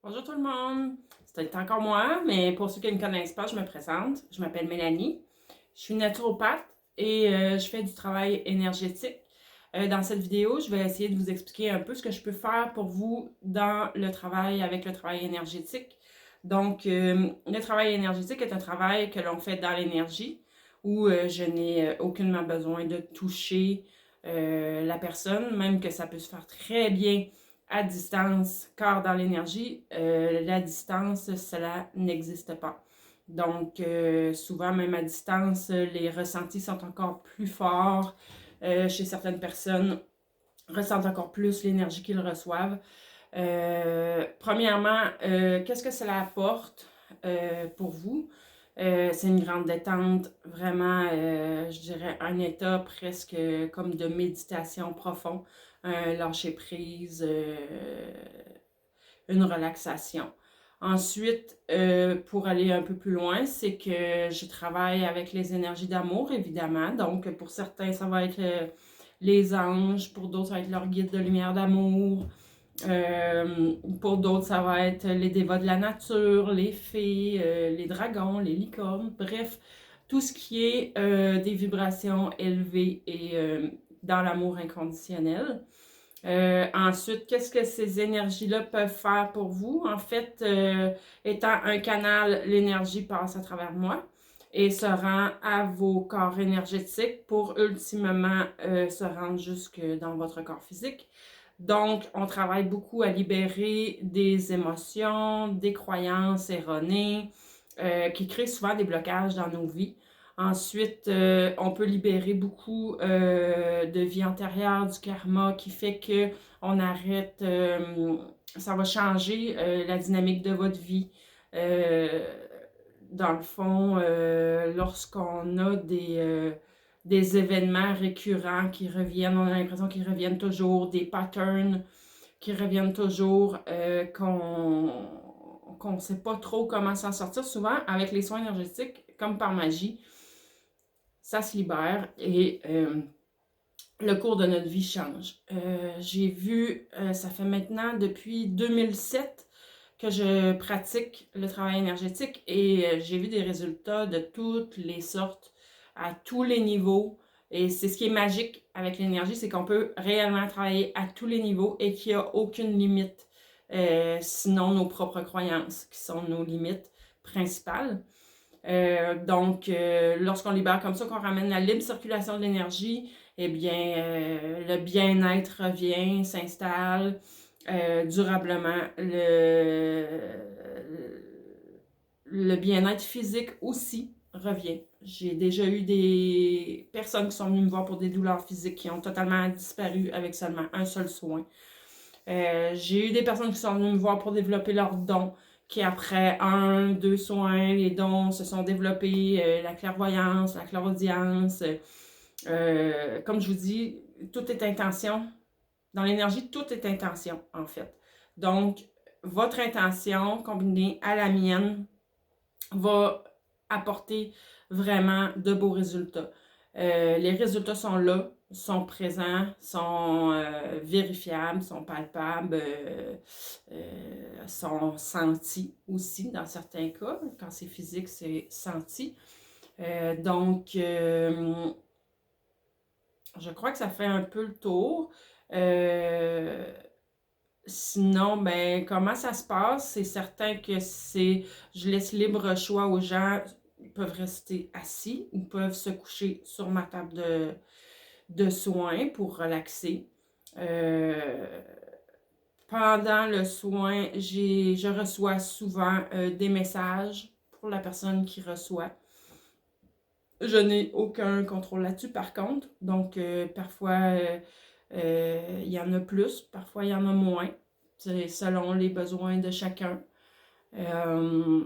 Bonjour tout le monde, c'est encore moi, mais pour ceux qui ne me connaissent pas, je me présente. Je m'appelle Mélanie, je suis naturopathe et je fais du travail énergétique. Dans cette vidéo, je vais essayer de vous expliquer un peu ce que je peux faire pour vous dans le travail avec le travail énergétique. Donc, le travail énergétique est un travail que l'on fait dans l'énergie où je n'ai aucunement besoin de toucher la personne, même que ça peut se faire très bien à distance, car dans l'énergie, la distance, cela n'existe pas. Donc, souvent, même à distance, les ressentis sont encore plus forts. Chez certaines personnes, ressentent encore plus l'énergie qu'ils reçoivent. Premièrement, qu'est-ce que cela apporte pour vous? C'est une grande détente, vraiment, je dirais, un état presque comme de méditation profond, un lâcher-prise, une relaxation. Ensuite, pour aller un peu plus loin, c'est que je travaille avec les énergies d'amour, évidemment. Donc, pour certains, ça va être les anges, pour d'autres, ça va être leur guide de lumière d'amour. Pour d'autres, ça va être les dévots de la nature, les fées, les dragons, les licornes, bref, tout ce qui est des vibrations élevées et dans l'amour inconditionnel. Ensuite, qu'est-ce que ces énergies-là peuvent faire pour vous? En fait, étant un canal, l'énergie passe à travers moi et se rend à vos corps énergétiques pour ultimement se rendre jusque dans votre corps physique. Donc, on travaille beaucoup à libérer des émotions, des croyances erronées qui créent souvent des blocages dans nos vies. Ensuite, on peut libérer beaucoup de vie antérieure, du karma, qui fait que on arrête, ça va changer la dynamique de votre vie. Euh, Dans le fond, lorsqu'on a des événements récurrents qui reviennent, on a l'impression qu'ils reviennent toujours, des patterns qui reviennent toujours, qu'on ne sait pas trop comment s'en sortir. Souvent, avec les soins énergétiques, comme par magie, ça se libère et le cours de notre vie change. J'ai vu, ça fait maintenant depuis 2007 que je pratique le travail énergétique et j'ai vu des résultats de toutes les sortes, à tous les niveaux. Et c'est ce qui est magique avec l'énergie, c'est qu'on peut réellement travailler à tous les niveaux et qu'il n'y a aucune limite, sinon nos propres croyances, qui sont nos limites principales. Donc, lorsqu'on libère comme ça, qu'on ramène la libre circulation de l'énergie, eh bien, le bien-être revient, s'installe durablement. Le bien-être physique aussi revient. J'ai déjà eu des personnes qui sont venues me voir pour des douleurs physiques qui ont totalement disparu avec seulement un seul soin. J'ai eu des personnes qui sont venues me voir pour développer leurs dons, qui après un, deux soins, les dons se sont développés, la clairvoyance, la clairaudience. Comme je vous dis, tout est intention. Dans l'énergie, tout est intention, en fait. Donc, votre intention combinée à la mienne va apporter vraiment de beaux résultats. Les résultats sont là, sont présents, sont vérifiables, sont palpables, sont sentis aussi dans certains cas. Quand c'est physique, c'est senti. Donc, je crois que ça fait un peu le tour. Euh, Sinon, ben, comment ça se passe? C'est certain que je laisse libre choix aux gens. Ils peuvent rester assis ou peuvent se coucher sur ma table de soins pour relaxer. Euh, Pendant le soin, je reçois souvent des messages pour la personne qui reçoit. Je n'ai aucun contrôle là-dessus, par contre. Donc, parfois, il y en a plus, parfois, il y en a moins. C'est selon les besoins de chacun. Euh,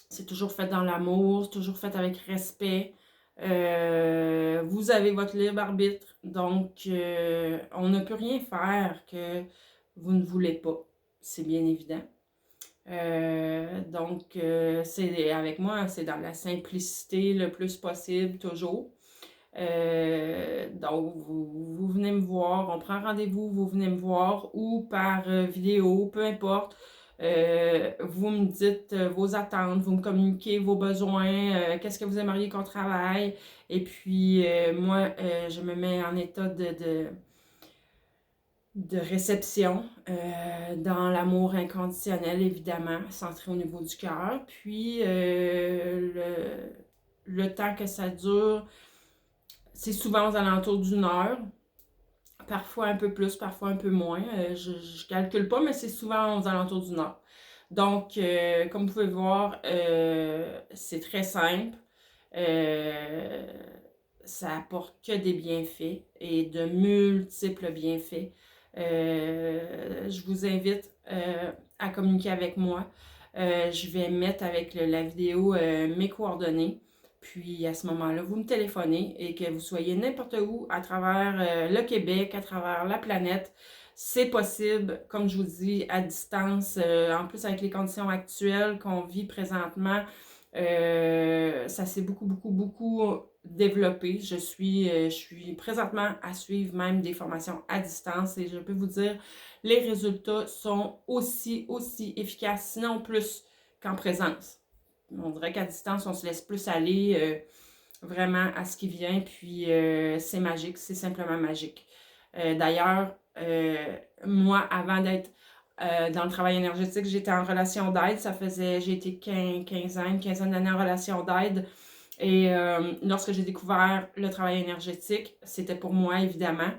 c'est toujours fait dans l'amour, c'est toujours fait avec respect. Vous avez votre libre arbitre, donc on ne peut rien faire que vous ne voulez pas. C'est bien évident. Donc, c'est avec moi, c'est dans la simplicité le plus possible, toujours. Donc, vous venez me voir, on prend rendez-vous, vous venez me voir, ou par vidéo, peu importe. Vous me dites vos attentes, vous me communiquez vos besoins, qu'est-ce que vous aimeriez qu'on travaille. Et puis, moi, je me mets en état de réception dans l'amour inconditionnel, évidemment, centré au niveau du cœur. Puis, le temps que ça dure, c'est souvent aux alentours d'une heure. Parfois un peu plus, parfois un peu moins. Je ne calcule pas, mais c'est souvent aux alentours d'une heure. Donc, comme vous pouvez voir, c'est très simple. Euh, Ça apporte que des bienfaits et de multiples bienfaits. Je vous invite à communiquer avec moi. Je vais mettre avec la vidéo mes coordonnées. Puis à ce moment-là, vous me téléphonez et que vous soyez n'importe où à travers le Québec, à travers la planète, c'est possible, comme je vous dis, à distance. En plus, avec les conditions actuelles qu'on vit présentement, ça s'est beaucoup développé. Je suis présentement à suivre même des formations à distance et je peux vous dire, les résultats sont aussi efficaces, sinon plus qu'en présence. On dirait qu'à distance, on se laisse plus aller vraiment à ce qui vient, puis c'est magique, c'est simplement magique. D'ailleurs, moi, avant d'être dans le travail énergétique, j'étais en relation d'aide. J'ai été 15 ans, une quinzaine d'années en relation d'aide. Et lorsque j'ai découvert le travail énergétique, c'était pour moi, évidemment.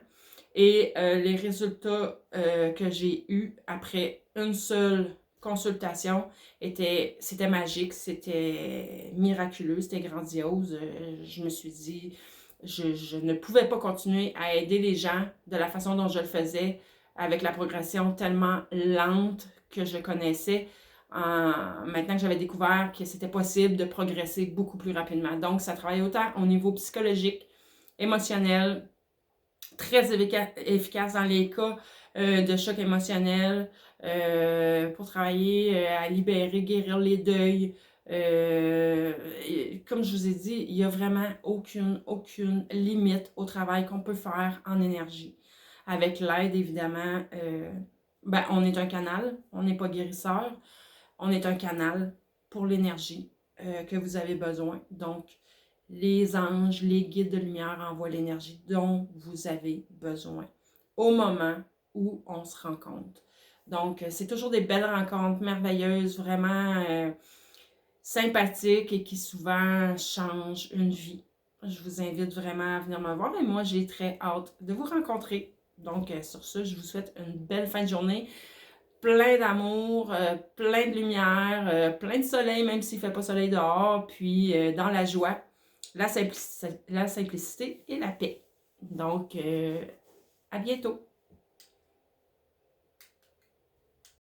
Et les résultats que j'ai eus après une seule consultation c'était magique, c'était miraculeux, c'était grandiose. Je me suis dit, je ne pouvais pas continuer à aider les gens de la façon dont je le faisais, avec la progression tellement lente que je connaissais. Maintenant que j'avais découvert que c'était possible de progresser beaucoup plus rapidement. Donc, ça travaille autant au niveau psychologique, émotionnel, très efficace dans les cas de choc émotionnel, pour travailler à libérer, guérir les deuils. Comme je vous ai dit, il n'y a vraiment aucune limite au travail qu'on peut faire en énergie. Avec l'aide, évidemment, on est un canal, on n'est pas guérisseur, on est un canal pour l'énergie que vous avez besoin. Donc, les anges, les guides de lumière envoient l'énergie dont vous avez besoin au moment où on se rencontre. Donc, c'est toujours des belles rencontres merveilleuses, vraiment sympathiques et qui souvent changent une vie. Je vous invite vraiment à venir me voir et moi, j'ai très hâte de vous rencontrer. Donc, sur ce, je vous souhaite une belle fin de journée, plein d'amour, plein de lumière, plein de soleil, même s'il ne fait pas soleil dehors, puis dans la joie, la simplicité et la paix. Donc, à bientôt!